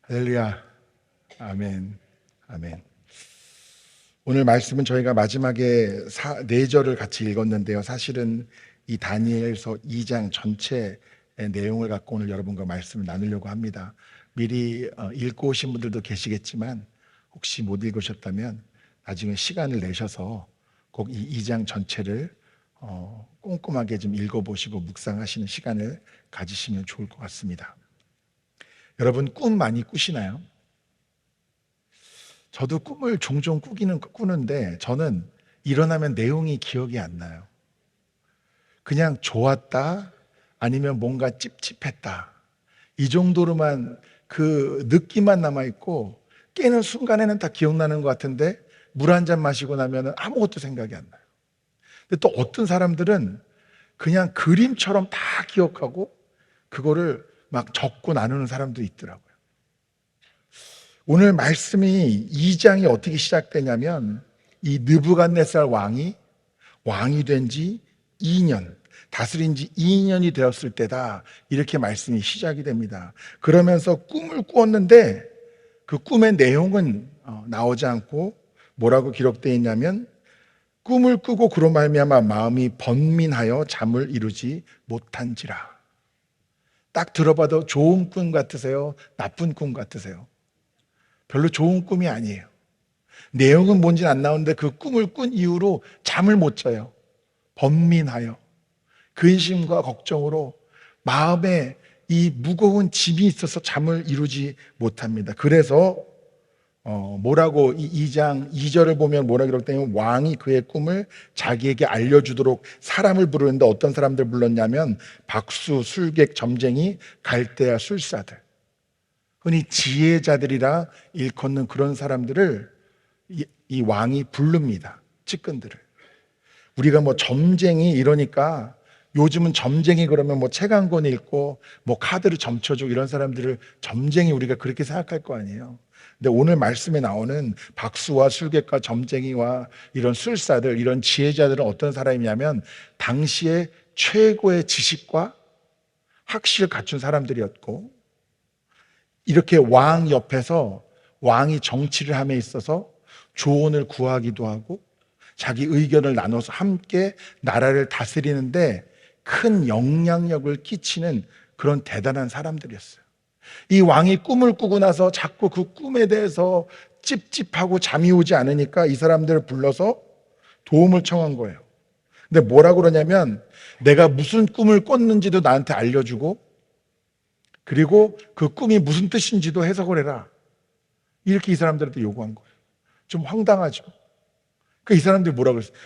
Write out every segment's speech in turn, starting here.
할렐루야. 아멘. 아멘. 오늘 말씀은 저희가 마지막에 4절을 같이 읽었는데요. 사실은 이 다니엘서 2장 전체의 내용을 갖고 오늘 여러분과 말씀을 나누려고 합니다. 미리 읽고 오신 분들도 계시겠지만 혹시 못 읽으셨다면 나중에 시간을 내셔서 꼭 이 2장 전체를 꼼꼼하게 좀 읽어보시고 묵상하시는 시간을 가지시면 좋을 것 같습니다. 여러분 꿈 많이 꾸시나요? 저도 꿈을 종종 꾸는데 저는 일어나면 내용이 기억이 안 나요. 그냥 좋았다 아니면 뭔가 찝찝했다 이 정도로만 그 느낌만 남아있고 깨는 순간에는 다 기억나는 것 같은데 물 한 잔 마시고 나면 아무것도 생각이 안 나요. 근데 또 어떤 사람들은 그냥 그림처럼 다 기억하고 그거를 막 적고 나누는 사람도 있더라고요. 오늘 말씀이 2장이 어떻게 시작되냐면 이 느부갓네살 왕이 된 지 2년, 다스린 지 2년이 되었을 때다. 이렇게 말씀이 시작이 됩니다. 그러면서 꿈을 꾸었는데 그 꿈의 내용은 나오지 않고 뭐라고 기록되어 있냐면 꿈을 꾸고 그로 말미암아 마음이 번민하여 잠을 이루지 못한지라. 딱 들어봐도 좋은 꿈 같으세요? 나쁜 꿈 같으세요? 별로 좋은 꿈이 아니에요. 내용은 뭔지는 안 나오는데 그 꿈을 꾼 이후로 잠을 못 자요. 번민하여 근심과 걱정으로 마음에 이 무거운 짐이 있어서 잠을 이루지 못합니다. 그래서 뭐라고 이 2장 2절을 보면 뭐라 기록되냐면 왕이 그의 꿈을 자기에게 알려주도록 사람을 부르는데 어떤 사람들 불렀냐면 박수, 술객, 점쟁이, 갈대아, 술사들, 흔히 지혜자들이라 일컫는 그런 사람들을 이 왕이 부릅니다. 측근들을. 우리가 뭐 점쟁이 이러니까 요즘은 점쟁이 그러면 뭐 책 한 권 읽고 뭐 카드를 점쳐주고 이런 사람들을 점쟁이 우리가 그렇게 생각할 거 아니에요. 근데 오늘 말씀에 나오는 박수와 술객과 점쟁이와 이런 술사들, 이런 지혜자들은 어떤 사람이냐면 당시에 최고의 지식과 학식을 갖춘 사람들이었고 이렇게 왕 옆에서 왕이 정치를 함에 있어서 조언을 구하기도 하고 자기 의견을 나눠서 함께 나라를 다스리는데 큰 영향력을 끼치는 그런 대단한 사람들이었어요. 이 왕이 꿈을 꾸고 나서 자꾸 그 꿈에 대해서 찝찝하고 잠이 오지 않으니까 이 사람들을 불러서 도움을 청한 거예요. 근데 뭐라고 그러냐면 내가 무슨 꿈을 꿨는지도 나한테 알려주고 그리고 그 꿈이 무슨 뜻인지도 해석을 해라. 이렇게 이 사람들한테 요구한 거예요. 좀 황당하죠. 이 사람들이 뭐라고 그랬어요?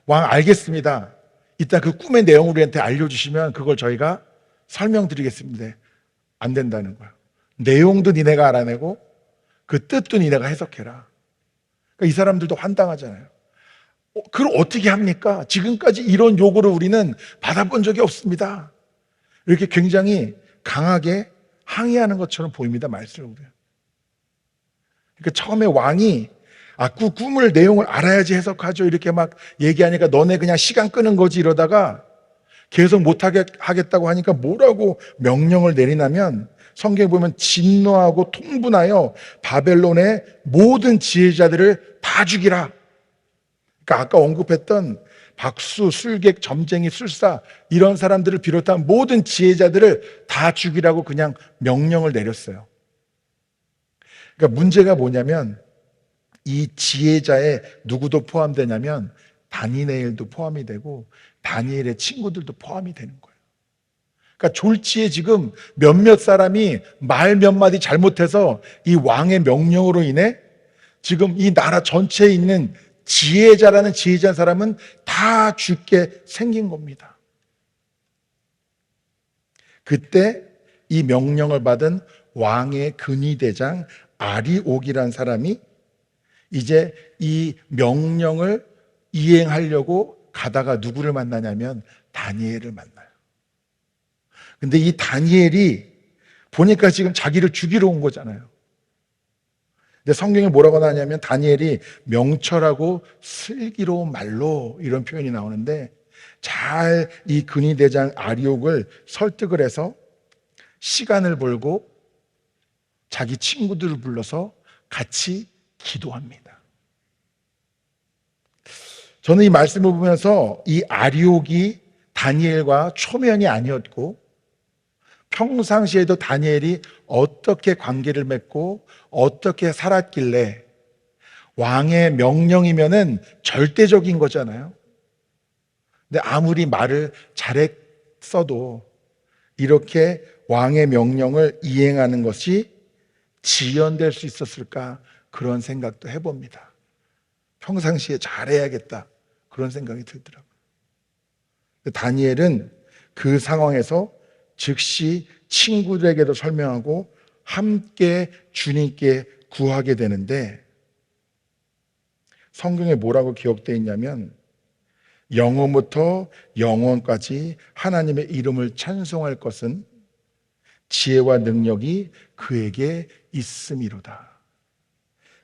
왕 알겠습니다. 이따 그 꿈의 내용을 우리한테 알려주시면 그걸 저희가 설명드리겠습니다. 안 된다는 거예요. 내용도 니네가 알아내고 그 뜻도 니네가 해석해라. 이 사람들도 황당하잖아요. 그걸 어떻게 합니까? 지금까지 이런 요구를 우리는 받아본 적이 없습니다. 이렇게 굉장히 강하게 항의하는 것처럼 보입니다. 말씀을 보면. 그러니까 처음에 왕이 그 꿈을 내용을 알아야지 해석하죠. 이렇게 막 얘기하니까 너네 그냥 시간 끄는 거지 이러다가 계속 못하게 하겠다고 하니까 뭐라고 명령을 내리냐면 성경에 보면 진노하고 통분하여 바벨론의 모든 지혜자들을 다 죽이라. 그러니까 아까 언급했던 박수, 술객, 점쟁이, 술사 이런 사람들을 비롯한 모든 지혜자들을 다 죽이라고 그냥 명령을 내렸어요. 그러니까 문제가 뭐냐면 이 지혜자에 누구도 포함되냐면 다니엘도 포함이 되고 다니엘의 친구들도 포함이 되는 거예요. 그러니까 졸지에 지금 몇몇 사람이 말 몇 마디 잘못해서 이 왕의 명령으로 인해 지금 이 나라 전체에 있는 지혜자라는 지혜자 사람은 다 죽게 생긴 겁니다. 그때 이 명령을 받은 왕의 근위대장 아리옥이라는 사람이 이제 이 명령을 이행하려고 가다가 누구를 만나냐면 다니엘을 만나요. 근데 이 다니엘이 보니까 지금 자기를 죽이러 온 거잖아요. 근데 성경에 뭐라고 하냐면 다니엘이 명철하고 슬기로운 말로 이런 표현이 나오는데 잘 이 근위대장 아리옥을 설득을 해서 시간을 벌고 자기 친구들을 불러서 같이 기도합니다. 저는 이 말씀을 보면서 이 아리옥이 다니엘과 초면이 아니었고, 평상시에도 다니엘이 어떻게 관계를 맺고 어떻게 살았길래, 왕의 명령이면은 절대적인 거잖아요. 근데 아무리 말을 잘했어도 이렇게 왕의 명령을 이행하는 것이 지연될 수 있었을까, 그런 생각도 해봅니다. 평상시에 잘해야겠다, 그런 생각이 들더라고요. 다니엘은 그 상황에서 즉시 친구들에게도 설명하고 함께 주님께 구하게 되는데, 성경에 뭐라고 기록되어 있냐면, 영원부터 영원까지 하나님의 이름을 찬송할 것은 지혜와 능력이 그에게 있음이로다.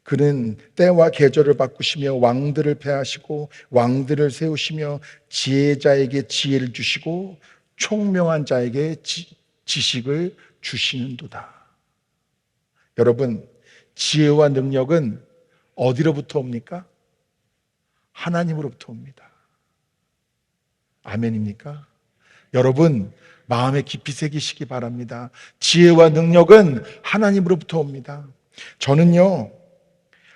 그는 때와 계절을 바꾸시며 왕들을 폐하시고 왕들을 세우시며 지혜자에게 지혜를 주시고 총명한 자에게 지식을 주시는도다. 여러분, 지혜와 능력은 어디로부터 옵니까? 하나님으로부터 옵니다. 아멘입니까? 여러분, 마음에 깊이 새기시기 바랍니다. 지혜와 능력은 하나님으로부터 옵니다. 저는요,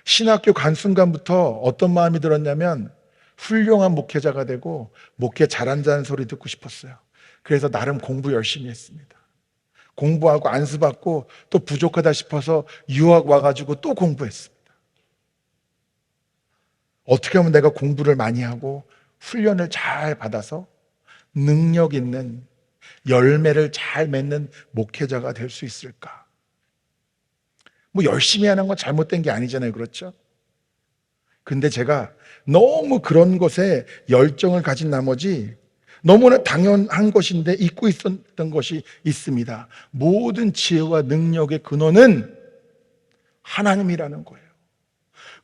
신학교 간 순간부터 어떤 마음이 들었냐면, 훌륭한 목회자가 되고 목회 잘한다는 소리 듣고 싶었어요. 그래서 나름 공부 열심히 했습니다. 공부하고 안수받고 또 부족하다 싶어서 유학 와가지고 또 공부했습니다. 어떻게 하면 내가 공부를 많이 하고 훈련을 잘 받아서 능력 있는, 열매를 잘 맺는 목회자가 될 수 있을까? 뭐 열심히 하는 건 잘못된 게 아니잖아요, 그렇죠? 근데 제가 너무 그런 것에 열정을 가진 나머지 너무나 당연한 것인데 잊고 있었던 것이 있습니다. 모든 지혜와 능력의 근원은 하나님이라는 거예요.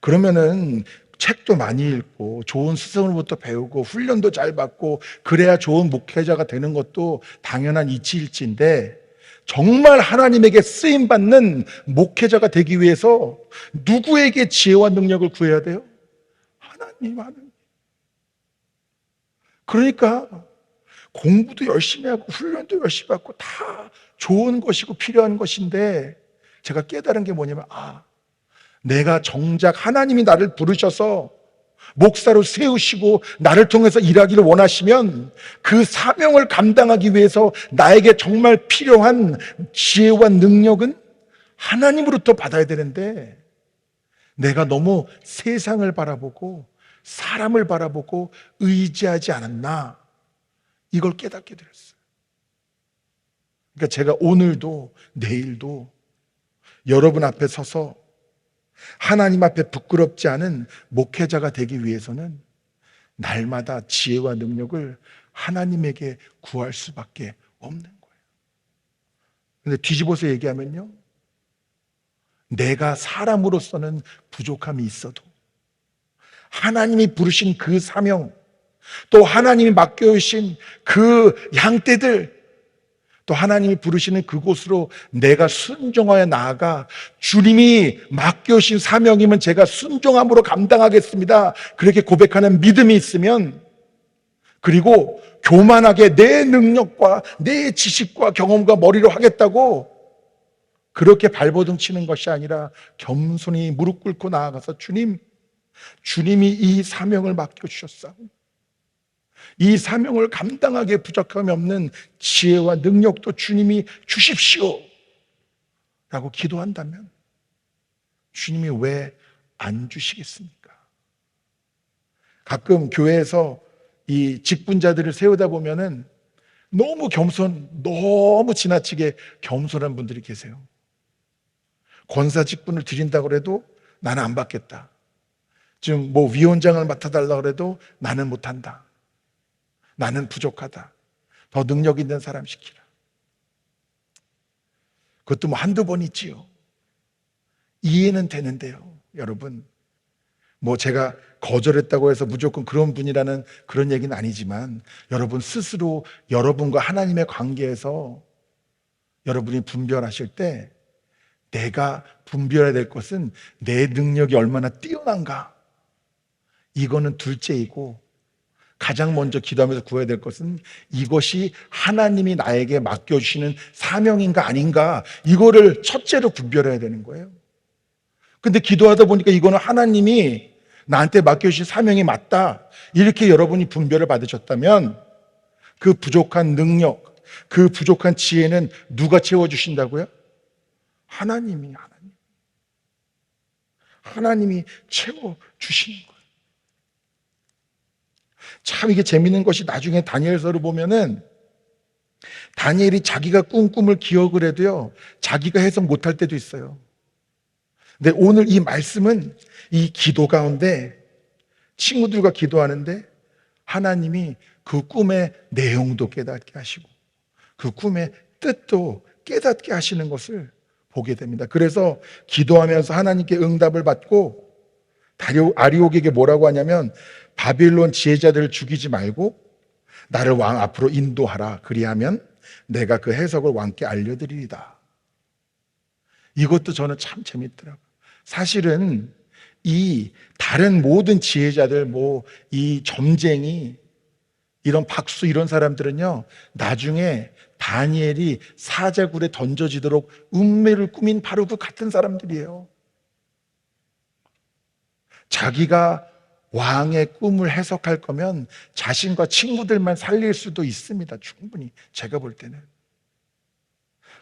그러면은 책도 많이 읽고 좋은 스승으로부터 배우고 훈련도 잘 받고 그래야 좋은 목회자가 되는 것도 당연한 이치일지인데, 정말 하나님에게 쓰임받는 목회자가 되기 위해서 누구에게 지혜와 능력을 구해야 돼요? 하나님. 그러니까 공부도 열심히 하고 훈련도 열심히 받고 다 좋은 것이고 필요한 것인데, 제가 깨달은 게 뭐냐면, 내가 정작 하나님이 나를 부르셔서 목사로 세우시고 나를 통해서 일하기를 원하시면 그 사명을 감당하기 위해서 나에게 정말 필요한 지혜와 능력은 하나님으로부터 받아야 되는데, 내가 너무 세상을 바라보고 사람을 바라보고 의지하지 않았나, 이걸 깨닫게 되었어요. 그러니까 제가 오늘도 내일도 여러분 앞에 서서 하나님 앞에 부끄럽지 않은 목회자가 되기 위해서는 날마다 지혜와 능력을 하나님에게 구할 수밖에 없는 거예요. 근데 뒤집어서 얘기하면요, 내가 사람으로서는 부족함이 있어도 하나님이 부르신 그 사명, 또 하나님이 맡겨주신 그 양떼들, 또 하나님이 부르시는 그곳으로 내가 순종하여 나아가 주님이 맡겨주신 사명이면 제가 순종함으로 감당하겠습니다, 그렇게 고백하는 믿음이 있으면, 그리고 교만하게 내 능력과 내 지식과 경험과 머리로 하겠다고 그렇게 발버둥 치는 것이 아니라 겸손히 무릎 꿇고 나아가서 주님이 이 사명을 맡겨주셨사오, 이 사명을 감당하기에 부족함이 없는 지혜와 능력도 주님이 주십시오 라고 기도한다면 주님이 왜 안 주시겠습니까? 가끔 교회에서 이 직분자들을 세우다 보면은 너무 지나치게 겸손한 분들이 계세요. 권사 직분을 드린다고 해도 나는 안 받겠다. 지금 뭐 위원장을 맡아달라고 해도 나는 못한다. 나는 부족하다. 더 능력 있는 사람 시키라. 그것도 뭐 한두 번 있지요. 이해는 되는데요, 여러분. 뭐 제가 거절했다고 해서 무조건 그런 분이라는 그런 얘기는 아니지만, 여러분 스스로 여러분과 하나님의 관계에서 여러분이 분별하실 때 내가 분별해야 될 것은 내 능력이 얼마나 뛰어난가. 이거는 둘째이고, 가장 먼저 기도하면서 구해야 될 것은 이것이 하나님이 나에게 맡겨주시는 사명인가 아닌가, 이거를 첫째로 분별해야 되는 거예요. 근데 기도하다 보니까 이거는 하나님이 나한테 맡겨주신 사명이 맞다, 이렇게 여러분이 분별을 받으셨다면 그 부족한 능력, 그 부족한 지혜는 누가 채워주신다고요? 하나님이 채워주시는 거예요. 참 이게 재밌는 것이, 나중에 다니엘서를 보면은 다니엘이 자기가 꾼 꿈을 기억을 해도요, 자기가 해석 못할 때도 있어요. 근데 오늘 이 말씀은 이 기도 가운데, 친구들과 기도하는데 하나님이 그 꿈의 내용도 깨닫게 하시고 그 꿈의 뜻도 깨닫게 하시는 것을 보게 됩니다. 그래서 기도하면서 하나님께 응답을 받고 아리옥에게 뭐라고 하냐면, 바빌론 지혜자들을 죽이지 말고 나를 왕 앞으로 인도하라. 그리하면 내가 그 해석을 왕께 알려드리리다. 이것도 저는 참 재밌더라고요. 사실은 이 다른 모든 지혜자들, 이 점쟁이, 이런 박수, 이런 사람들은요, 나중에 다니엘이 사자굴에 던져지도록 운매를 꾸민 바로 그 같은 사람들이에요. 자기가 왕의 꿈을 해석할 거면 자신과 친구들만 살릴 수도 있습니다. 충분히, 제가 볼 때는.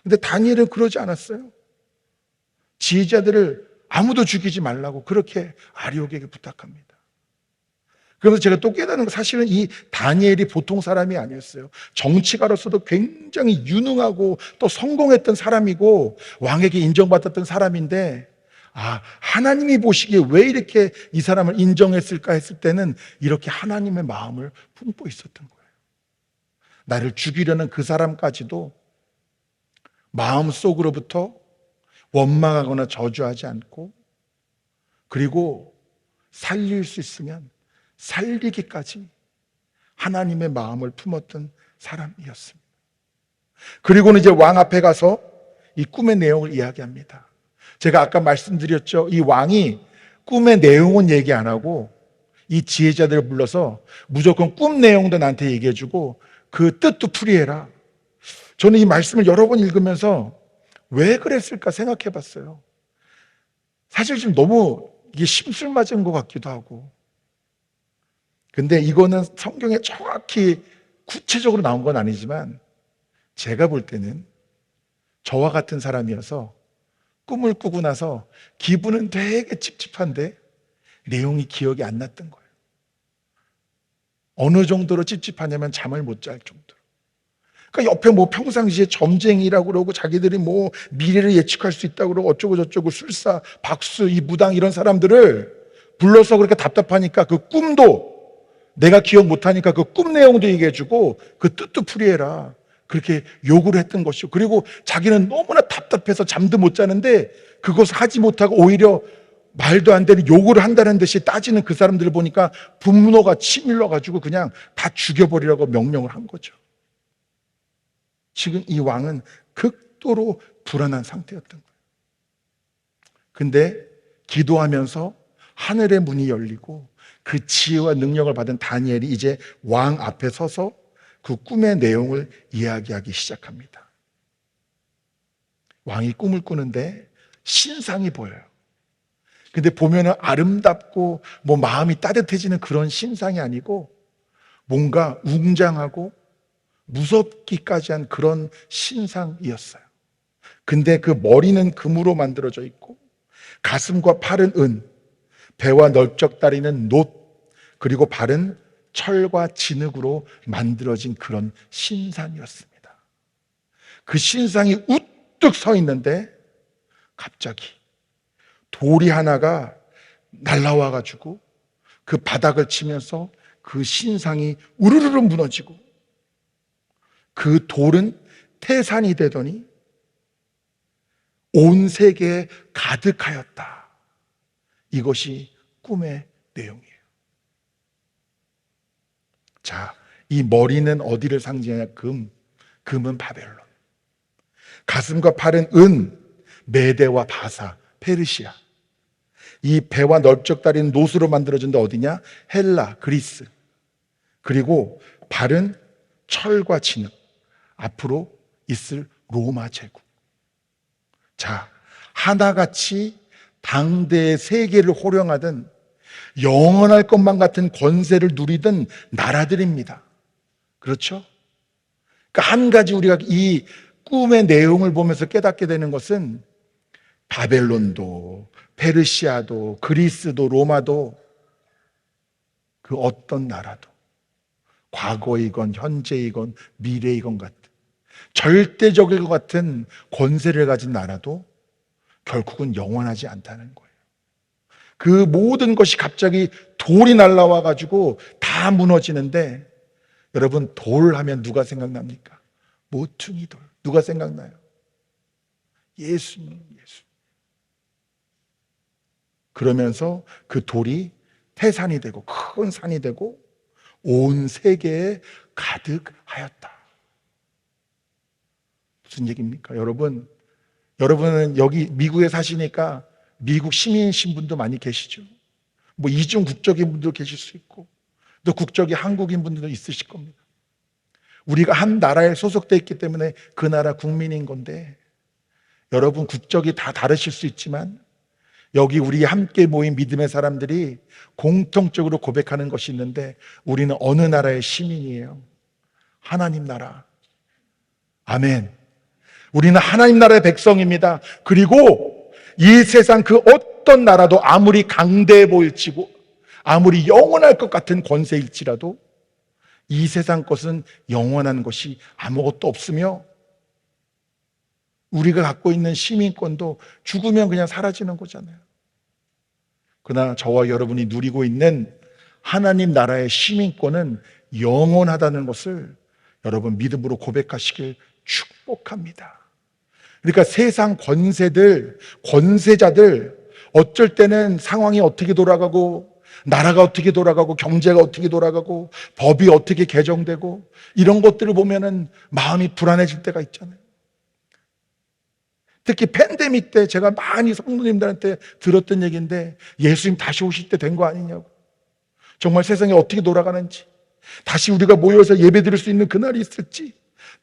근데 다니엘은 그러지 않았어요. 지혜자들을 아무도 죽이지 말라고 그렇게 아리옥에게 부탁합니다. 그래서 제가 또 깨닫는 건, 사실은 이 다니엘이 보통 사람이 아니었어요. 정치가로서도 굉장히 유능하고 또 성공했던 사람이고 왕에게 인정받았던 사람인데, 하나님이 보시기에 왜 이렇게 이 사람을 인정했을까 했을 때는 이렇게 하나님의 마음을 품고 있었던 거예요. 나를 죽이려는 그 사람까지도 마음속으로부터 원망하거나 저주하지 않고, 그리고 살릴 수 있으면 살리기까지 하나님의 마음을 품었던 사람이었습니다. 그리고는 이제 왕 앞에 가서 이 꿈의 내용을 이야기합니다. 제가 아까 말씀드렸죠. 이 왕이 꿈의 내용은 얘기 안 하고 이 지혜자들을 불러서 무조건 꿈 내용도 나한테 얘기해주고 그 뜻도 풀이해라. 저는 이 말씀을 여러 번 읽으면서 왜 그랬을까 생각해 봤어요. 사실 좀 너무 이게 심술맞은 것 같기도 하고. 근데 이거는 성경에 정확히 구체적으로 나온 건 아니지만 제가 볼 때는 저와 같은 사람이어서 꿈을 꾸고 나서 기분은 되게 찝찝한데 내용이 기억이 안 났던 거예요. 어느 정도로 찝찝하냐면 잠을 못 잘 정도로. 그러니까 옆에 평상시에 점쟁이라고 그러고 자기들이 미래를 예측할 수 있다고 그러고 어쩌고 저쩌고 술사, 박수, 이 무당 이런 사람들을 불러서 그렇게 답답하니까 그 꿈도 내가 기억 못하니까 그 꿈 내용도 얘기해주고 그 뜻도 풀이해라. 그렇게 요구를 했던 것이고, 그리고 자기는 너무나 답답해서 잠도 못 자는데 그것을 하지 못하고 오히려 말도 안 되는 요구를 한다는 듯이 따지는 그 사람들을 보니까 분노가 치밀러가지고 그냥 다 죽여버리라고 명령을 한 거죠. 지금 이 왕은 극도로 불안한 상태였던 거예요. 근데 기도하면서 하늘의 문이 열리고 그 지혜와 능력을 받은 다니엘이 이제 왕 앞에 서서 그 꿈의 내용을 이야기하기 시작합니다. 왕이 꿈을 꾸는데 신상이 보여요. 근데 보면은 아름답고 마음이 따뜻해지는 그런 신상이 아니고 뭔가 웅장하고 무섭기까지 한 그런 신상이었어요. 근데 그 머리는 금으로 만들어져 있고 가슴과 팔은 은, 배와 넓적다리는 놋, 그리고 발은 철과 진흙으로 만들어진 그런 신상이었습니다. 그 신상이 우뚝 서 있는데 갑자기 돌이 하나가 날라와 가지고 그 바닥을 치면서 그 신상이 우르르르 무너지고 그 돌은 태산이 되더니 온 세계에 가득하였다. 이것이 꿈의 내용이에요. 자, 이 머리는 어디를 상징하냐? 금은 바벨론. 가슴과 팔은 은, 메대와 바사, 페르시아. 이 배와 넓적다리는 노수로 만들어진데 어디냐? 헬라, 그리스. 그리고 발은 철과 진흙. 앞으로 있을 로마 제국. 자, 하나같이 당대의 세계를 호령하던 영원할 것만 같은 권세를 누리던 나라들입니다. 그렇죠? 그러니까 한 가지 우리가 이 꿈의 내용을 보면서 깨닫게 되는 것은 바벨론도 페르시아도 그리스도 로마도 그 어떤 나라도 과거이건 현재이건 미래이건 같은 절대적일 것 같은 권세를 가진 나라도 결국은 영원하지 않다는 거예요. 그 모든 것이 갑자기 돌이 날라와 가지고 다 무너지는데 여러분, 돌 하면 누가 생각납니까? 모퉁이 돌. 누가 생각나요? 예수님. 그러면서 그 돌이 태산이 되고 큰 산이 되고 온 세계에 가득하였다. 무슨 얘기입니까? 여러분은 여기 미국에 사시니까 미국 시민이신 분도 많이 계시죠. 뭐 이중 국적인 분도 계실 수 있고 또 국적이 한국인 분들도 있으실 겁니다. 우리가 한 나라에 소속되어 있기 때문에 그 나라 국민인 건데, 여러분 국적이 다 다르실 수 있지만 여기 우리 함께 모인 믿음의 사람들이 공통적으로 고백하는 것이 있는데, 우리는 어느 나라의 시민이에요? 하나님 나라. 아멘. 우리는 하나님 나라의 백성입니다. 그리고 이 세상 그 어떤 나라도 아무리 강대해 보일지고 아무리 영원할 것 같은 권세일지라도 이 세상 것은 영원한 것이 아무것도 없으며, 우리가 갖고 있는 시민권도 죽으면 그냥 사라지는 거잖아요. 그러나 저와 여러분이 누리고 있는 하나님 나라의 시민권은 영원하다는 것을 여러분 믿음으로 고백하시길 축복합니다. 그러니까 세상 권세자들 어쩔 때는 상황이 어떻게 돌아가고 나라가 어떻게 돌아가고 경제가 어떻게 돌아가고 법이 어떻게 개정되고 이런 것들을 보면은 마음이 불안해질 때가 있잖아요. 특히 팬데믹 때 제가 많이 성도님들한테 들었던 얘기인데, 예수님 다시 오실 때 된 거 아니냐고. 정말 세상이 어떻게 돌아가는지, 다시 우리가 모여서 예배드릴 수 있는 그날이 있을지,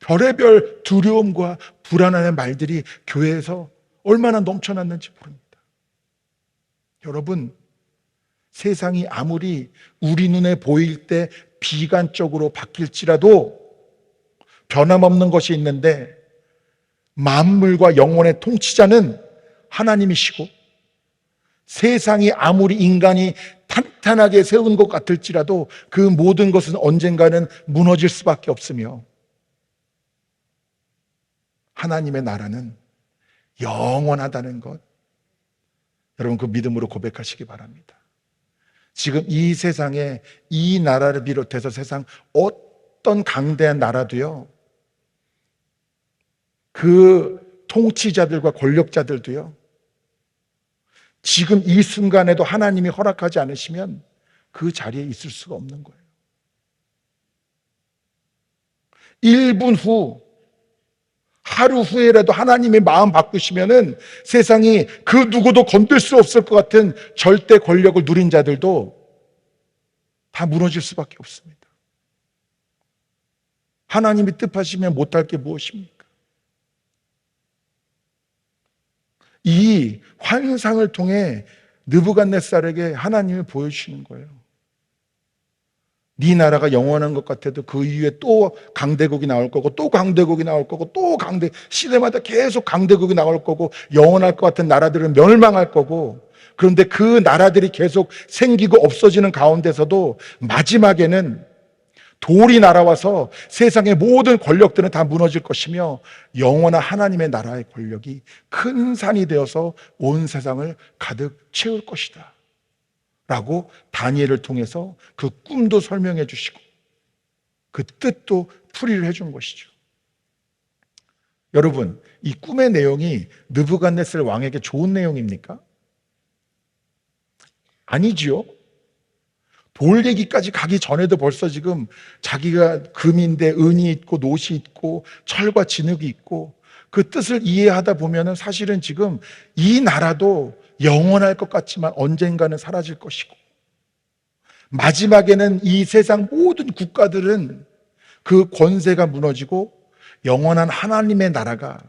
별의별 두려움과 불안한 말들이 교회에서 얼마나 넘쳐났는지 모릅니다. 여러분, 세상이 아무리 우리 눈에 보일 때 비관적으로 바뀔지라도 변함없는 것이 있는데, 만물과 영혼의 통치자는 하나님이시고, 세상이 아무리 인간이 탄탄하게 세운 것 같을지라도 그 모든 것은 언젠가는 무너질 수밖에 없으며, 하나님의 나라는 영원하다는 것, 여러분 그 믿음으로 고백하시기 바랍니다. 지금 이 세상에 이 나라를 비롯해서 세상 어떤 강대한 나라도요, 그 통치자들과 권력자들도요, 지금 이 순간에도 하나님이 허락하지 않으시면 그 자리에 있을 수가 없는 거예요. 1분 후, 하루 후에라도 하나님의 마음 바꾸시면은 세상이 그 누구도 건들 수 없을 것 같은 절대 권력을 누린 자들도 다 무너질 수밖에 없습니다. 하나님이 뜻하시면 못할 게 무엇입니까? 이 환상을 통해 느부갓네살에게 하나님이 보여주시는 거예요. 네 나라가 영원한 것 같아도 그 이후에 또 강대국이 나올 거고, 또 강대국이 나올 거고, 또 시대마다 계속 강대국이 나올 거고, 영원할 것 같은 나라들은 멸망할 거고, 그런데 그 나라들이 계속 생기고 없어지는 가운데서도 마지막에는 돌이 날아와서 세상의 모든 권력들은 다 무너질 것이며, 영원한 하나님의 나라의 권력이 큰 산이 되어서 온 세상을 가득 채울 것이다 라고 다니엘을 통해서 그 꿈도 설명해 주시고 그 뜻도 풀이를 해준 것이죠. 여러분, 이 꿈의 내용이 느부갓네살 왕에게 좋은 내용입니까? 아니지요. 돌 얘기까지 가기 전에도 벌써 지금 자기가 금인데 은이 있고 노시 있고 철과 진흙이 있고 그 뜻을 이해하다 보면은 사실은 지금 이 나라도 영원할 것 같지만 언젠가는 사라질 것이고, 마지막에는 이 세상 모든 국가들은 그 권세가 무너지고 영원한 하나님의 나라가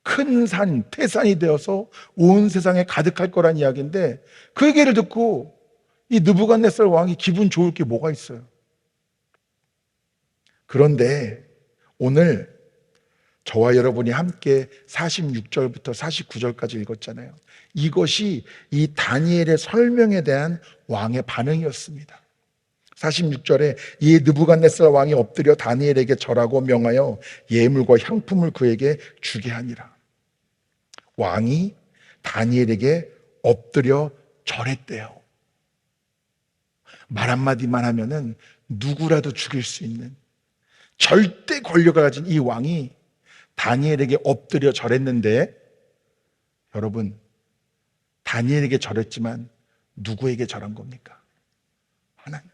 큰 산, 태산이 되어서 온 세상에 가득할 거란 이야기인데, 그 얘기를 듣고 이 느부갓네살 왕이 기분 좋을 게 뭐가 있어요? 그런데 오늘 저와 여러분이 함께 46절부터 49절까지 읽었잖아요. 이것이 이 다니엘의 설명에 대한 왕의 반응이었습니다. 46절에 이 느부갓네살 왕이 엎드려 다니엘에게 절하고 명하여 예물과 향품을 그에게 주게 하니라. 왕이 다니엘에게 엎드려 절했대요. 말 한마디만 하면은 누구라도 죽일 수 있는 절대 권력을 가진 이 왕이 다니엘에게 엎드려 절했는데, 여러분, 다니엘에게 절했지만 누구에게 절한 겁니까? 하나님.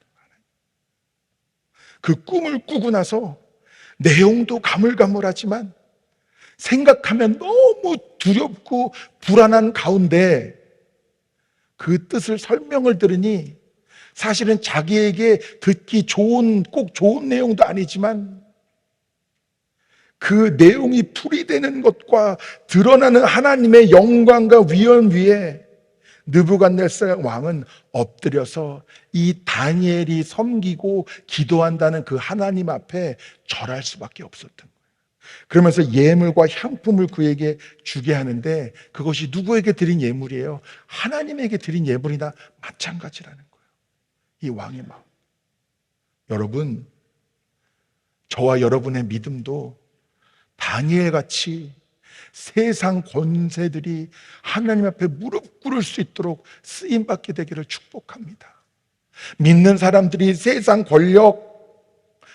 그 꿈을 꾸고 나서 내용도 가물가물하지만 생각하면 너무 두렵고 불안한 가운데 그 뜻을 설명을 들으니 사실은 자기에게 듣기 좋은, 꼭 좋은 내용도 아니지만 그 내용이 풀이되는 것과 드러나는 하나님의 영광과 위엄 위에 느부갓네살 왕은 엎드려서 이 다니엘이 섬기고 기도한다는 그 하나님 앞에 절할 수밖에 없었던 거예요. 그러면서 예물과 향품을 그에게 주게 하는데, 그것이 누구에게 드린 예물이에요? 하나님에게 드린 예물이나 마찬가지라는 거예요. 이 왕의 마음. 여러분, 저와 여러분의 믿음도 다니엘같이 세상 권세들이 하나님 앞에 무릎 꿇을 수 있도록 쓰임받게 되기를 축복합니다. 믿는 사람들이 세상 권력,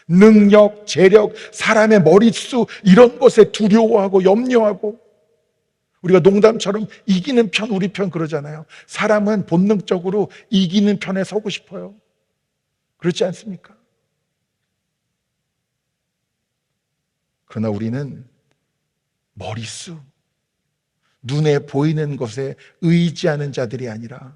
능력, 재력, 사람의 머릿수 이런 것에 두려워하고 염려하고, 우리가 농담처럼 이기는 편, 우리 편 그러잖아요. 사람은 본능적으로 이기는 편에 서고 싶어요. 그렇지 않습니까? 그러나 우리는 머릿수, 눈에 보이는 것에 의지하는 자들이 아니라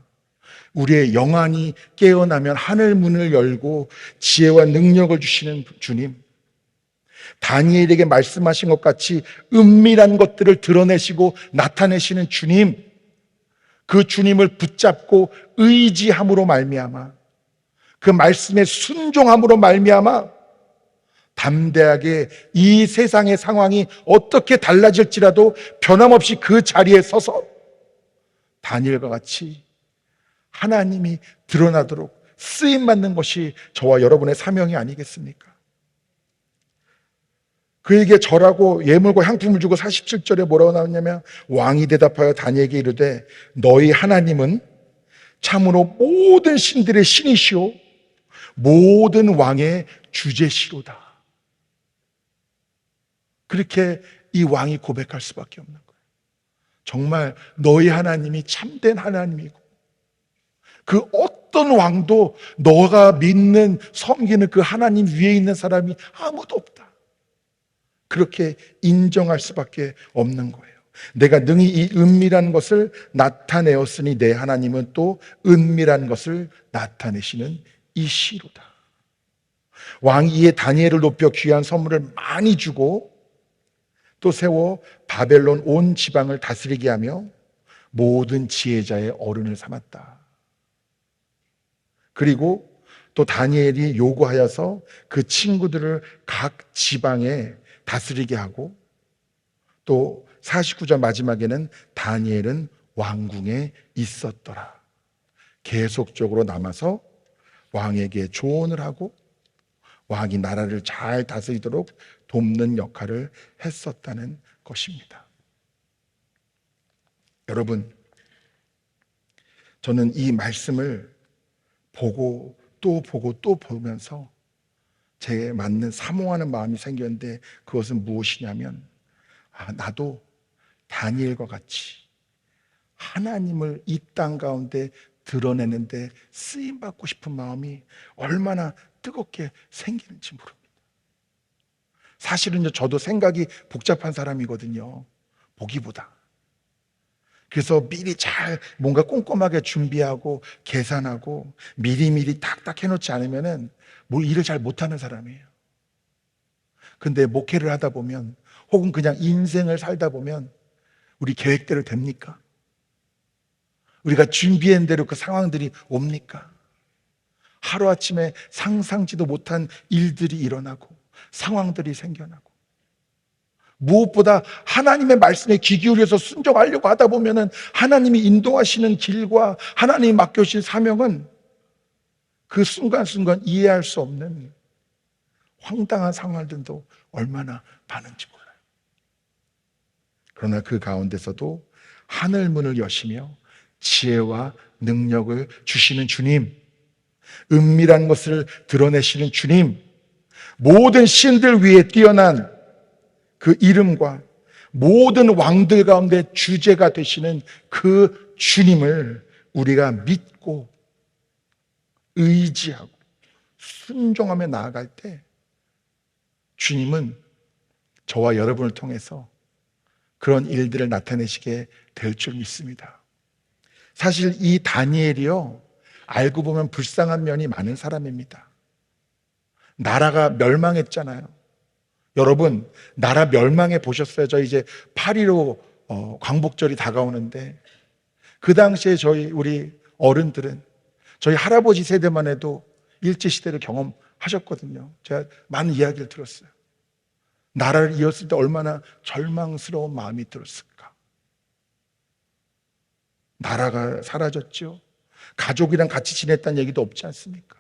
우리의 영안이 깨어나면 하늘 문을 열고 지혜와 능력을 주시는 주님, 다니엘에게 말씀하신 것 같이 은밀한 것들을 드러내시고 나타내시는 주님, 그 주님을 붙잡고 의지함으로 말미암아, 그 말씀에 순종함으로 말미암아 담대하게 이 세상의 상황이 어떻게 달라질지라도 변함없이 그 자리에 서서 다니엘과 같이 하나님이 드러나도록 쓰임받는 것이 저와 여러분의 사명이 아니겠습니까? 그에게 절하고 예물과 향품을 주고 47절에 뭐라고 나오냐면, 왕이 대답하여 다니엘에게 이르되 너희 하나님은 참으로 모든 신들의 신이시오 모든 왕의 주제시로다. 그렇게 이 왕이 고백할 수밖에 없는 거예요. 정말 너희 하나님이 참된 하나님이고, 그 어떤 왕도 너가 믿는, 섬기는 그 하나님 위에 있는 사람이 아무도 없다. 그렇게 인정할 수밖에 없는 거예요. 내가 능히 이 은밀한 것을 나타내었으니 내 하나님은 또 은밀한 것을 나타내시는 이시로다. 왕이 이에 다니엘을 높여 귀한 선물을 많이 주고 또 세워 바벨론 온 지방을 다스리게 하며 모든 지혜자의 어른을 삼았다. 그리고 또 다니엘이 요구하여서 그 친구들을 각 지방에 다스리게 하고, 또 49절 마지막에는 다니엘은 왕궁에 있었더라. 계속적으로 남아서 왕에게 조언을 하고 왕이 나라를 잘 다스리도록 돕는 역할을 했었다는 것입니다. 여러분, 저는 이 말씀을 보고 또 보고 또 보면서 제 맞는 사모하는 마음이 생겼는데, 그것은 무엇이냐면, 나도 다니엘과 같이 하나님을 이 땅 가운데 드러내는데 쓰임받고 싶은 마음이 얼마나 뜨겁게 생기는지 모릅니다. 사실은 저도 생각이 복잡한 사람이거든요. 보기보다. 그래서 미리 잘 뭔가 꼼꼼하게 준비하고 계산하고 미리미리 딱딱 해놓지 않으면은 뭐 일을 잘 못하는 사람이에요. 근데 목회를 하다 보면 혹은 그냥 인생을 살다 보면 우리 계획대로 됩니까? 우리가 준비한 대로 그 상황들이 옵니까? 하루아침에 상상지도 못한 일들이 일어나고 상황들이 생겨나고 무엇보다 하나님의 말씀에 귀 기울여서 순종하려고 하다 보면은 하나님이 인도하시는 길과 하나님이 맡겨주신 사명은 그 순간순간 이해할 수 없는 황당한 상황들도 얼마나 많은지 몰라요. 그러나 그 가운데서도 하늘 문을 여시며 지혜와 능력을 주시는 주님, 은밀한 것을 드러내시는 주님, 모든 신들 위에 뛰어난 그 이름과 모든 왕들 가운데 주제가 되시는 그 주님을 우리가 믿고 의지하고 순종하며 나아갈 때 주님은 저와 여러분을 통해서 그런 일들을 나타내시게 될 줄 믿습니다. 사실 이 다니엘이요, 알고 보면 불쌍한 면이 많은 사람입니다. 나라가 멸망했잖아요. 여러분, 나라 멸망해 보셨어요? 저 이제 8.15 광복절이 다가오는데 그 당시에 우리 어른들은 저희 할아버지 세대만 해도 일제시대를 경험하셨거든요. 제가 많은 이야기를 들었어요. 나라를 이었을 때 얼마나 절망스러운 마음이 들었을까. 나라가 사라졌죠. 가족이랑 같이 지냈다는 얘기도 없지 않습니까?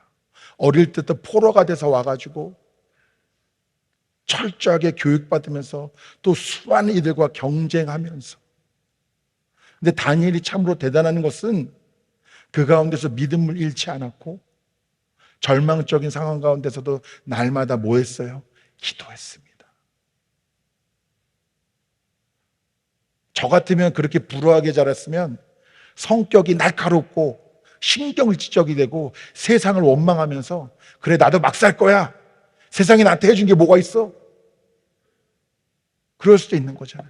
어릴 때부터 포로가 돼서 와가지고 철저하게 교육받으면서 또 수많은 이들과 경쟁하면서. 근데 다니엘이 참으로 대단한 것은 그 가운데서 믿음을 잃지 않았고 절망적인 상황 가운데서도 날마다 뭐 했어요? 기도했습니다. 저 같으면 그렇게 불우하게 자랐으면 성격이 날카롭고 신경질적이 되고 세상을 원망하면서 그래 나도 막 살 거야. 세상이 나한테 해준 게 뭐가 있어? 그럴 수도 있는 거잖아요.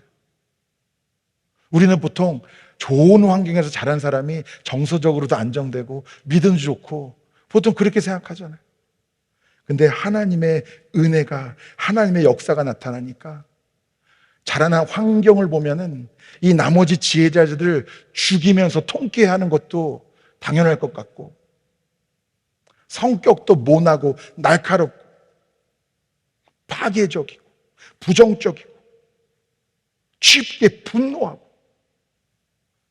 우리는 보통 좋은 환경에서 자란 사람이 정서적으로도 안정되고 믿음도 좋고 보통 그렇게 생각하잖아요. 근데 하나님의 은혜가 하나님의 역사가 나타나니까 자라난 환경을 보면은 이 나머지 지혜자들을 죽이면서 통쾌하는 것도 당연할 것 같고 성격도 모나고 날카롭고 파괴적이고 부정적이고 쉽게 분노하고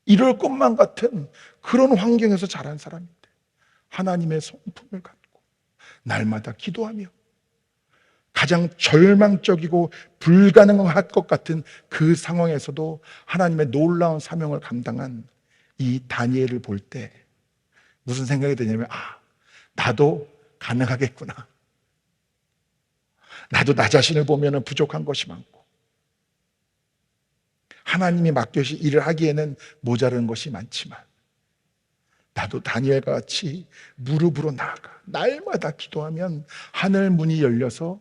이럴 것만 같은 그런 환경에서 자란 사람인데 하나님의 성품을 갖고 날마다 기도하며 가장 절망적이고 불가능할 것 같은 그 상황에서도 하나님의 놀라운 사명을 감당한 이 다니엘을 볼 때 무슨 생각이 드냐면 나도 가능하겠구나. 나도 나 자신을 보면 부족한 것이 많고 하나님이 맡겨주신 일을 하기에는 모자른 것이 많지만 나도 다니엘과 같이 무릎으로 나아가 날마다 기도하면 하늘 문이 열려서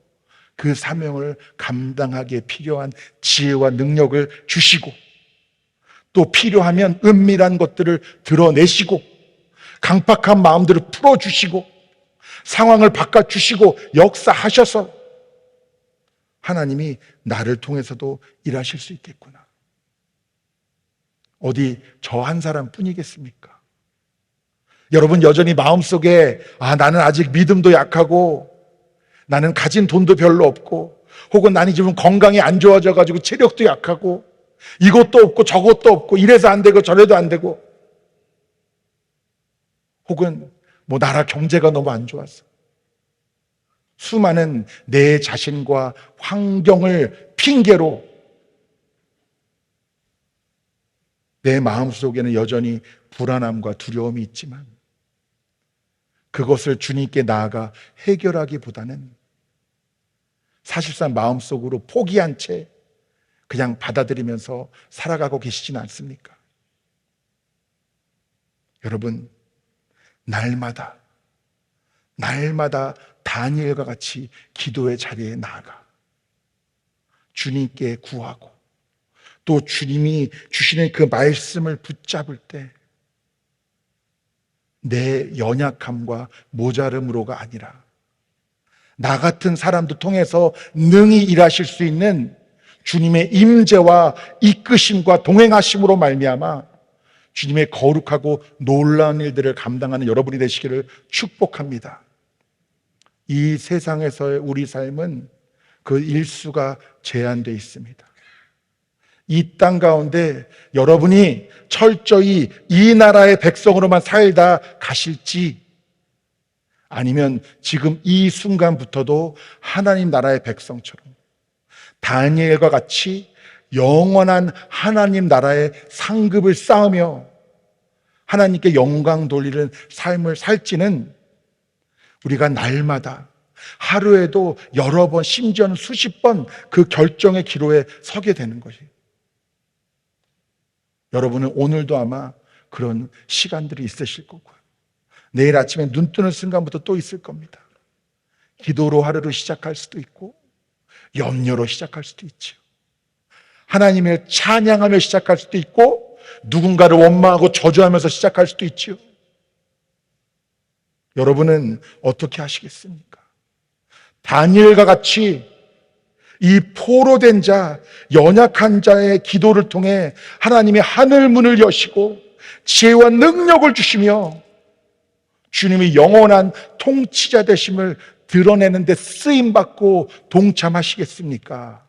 그 사명을 감당하기에 필요한 지혜와 능력을 주시고 또 필요하면 은밀한 것들을 드러내시고 강팍한 마음들을 풀어주시고 상황을 바꿔주시고 역사하셔서 하나님이 나를 통해서도 일하실 수 있겠구나. 어디 저 한 사람 뿐이겠습니까? 여러분 여전히 마음속에 나는 아직 믿음도 약하고 나는 가진 돈도 별로 없고 혹은 나는 지금 건강이 안 좋아져가지고 체력도 약하고 이것도 없고 저것도 없고 이래서 안 되고 저래도 안 되고 혹은 뭐 나라 경제가 너무 안 좋아서 수많은 내 자신과 환경을 핑계로 내 마음속에는 여전히 불안함과 두려움이 있지만 그것을 주님께 나아가 해결하기보다는 사실상 마음속으로 포기한 채 그냥 받아들이면서 살아가고 계시지는 않습니까? 여러분, 날마다 다니엘과 같이 기도의 자리에 나아가 주님께 구하고 또 주님이 주시는 그 말씀을 붙잡을 때 내 연약함과 모자름으로가 아니라 나 같은 사람도 통해서 능히 일하실 수 있는 주님의 임재와 이끄심과 동행하심으로 말미암아 주님의 거룩하고 놀라운 일들을 감당하는 여러분이 되시기를 축복합니다. 이 세상에서의 우리 삶은 그 일수가 제한되어 있습니다. 이 땅 가운데 여러분이 철저히 이 나라의 백성으로만 살다 가실지 아니면 지금 이 순간부터도 하나님 나라의 백성처럼 다니엘과 같이 영원한 하나님 나라의 상급을 쌓으며 하나님께 영광 돌리는 삶을 살지는 우리가 날마다 하루에도 여러 번 심지어는 수십 번 그 결정의 기로에 서게 되는 것이에요. 여러분은 오늘도 아마 그런 시간들이 있으실 거고요. 내일 아침에 눈 뜨는 순간부터 또 있을 겁니다. 기도로 하루를 시작할 수도 있고 염려로 시작할 수도 있죠. 하나님을 찬양하며 시작할 수도 있고 누군가를 원망하고 저주하면서 시작할 수도 있죠. 여러분은 어떻게 하시겠습니까? 다니엘과 같이 이 포로된 자, 연약한 자의 기도를 통해 하나님의 하늘 문을 여시고 지혜와 능력을 주시며 주님이 영원한 통치자 되심을 드러내는 데 쓰임받고 동참하시겠습니까?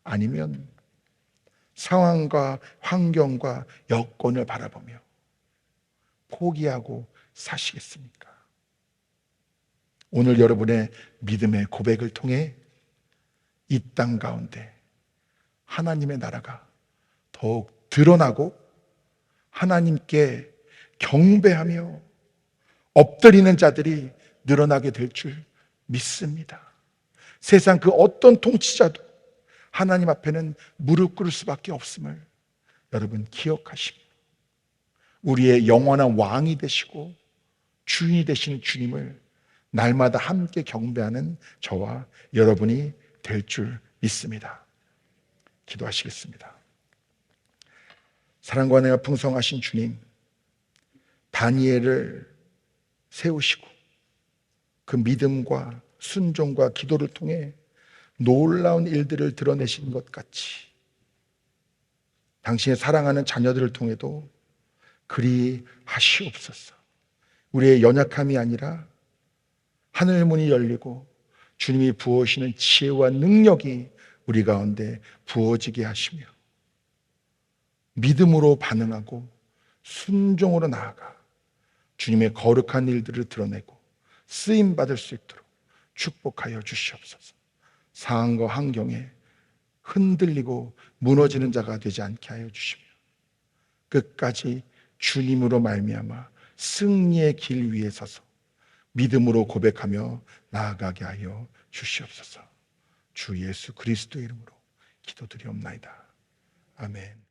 아니면 상황과 환경과 여건을 바라보며 포기하고 사시겠습니까? 오늘 여러분의 믿음의 고백을 통해 이 땅 가운데 하나님의 나라가 더욱 드러나고 하나님께 경배하며 엎드리는 자들이 늘어나게 될 줄 믿습니다. 세상 그 어떤 통치자도 하나님 앞에는 무릎 꿇을 수밖에 없음을 여러분 기억하시며 우리의 영원한 왕이 되시고 주인이 되시는 주님을 날마다 함께 경배하는 저와 여러분이 될 줄 믿습니다. 기도하시겠습니다. 사랑과 은혜가 풍성하신 주님, 다니엘을 세우시고 그 믿음과 순종과 기도를 통해 놀라운 일들을 드러내신 것 같이 당신의 사랑하는 자녀들을 통해도 그리 하시옵소서. 우리의 연약함이 아니라 하늘 문이 열리고 주님이 부어주시는 지혜와 능력이 우리 가운데 부어지게 하시며 믿음으로 반응하고 순종으로 나아가 주님의 거룩한 일들을 드러내고 쓰임받을 수 있도록 축복하여 주시옵소서. 상황과 환경에 흔들리고 무너지는 자가 되지 않게 하여 주시며 끝까지 주님으로 말미암아 승리의 길 위에 서서 믿음으로 고백하며 나아가게 하여 주시옵소서. 주 예수 그리스도 이름으로 기도드리옵나이다. 아멘.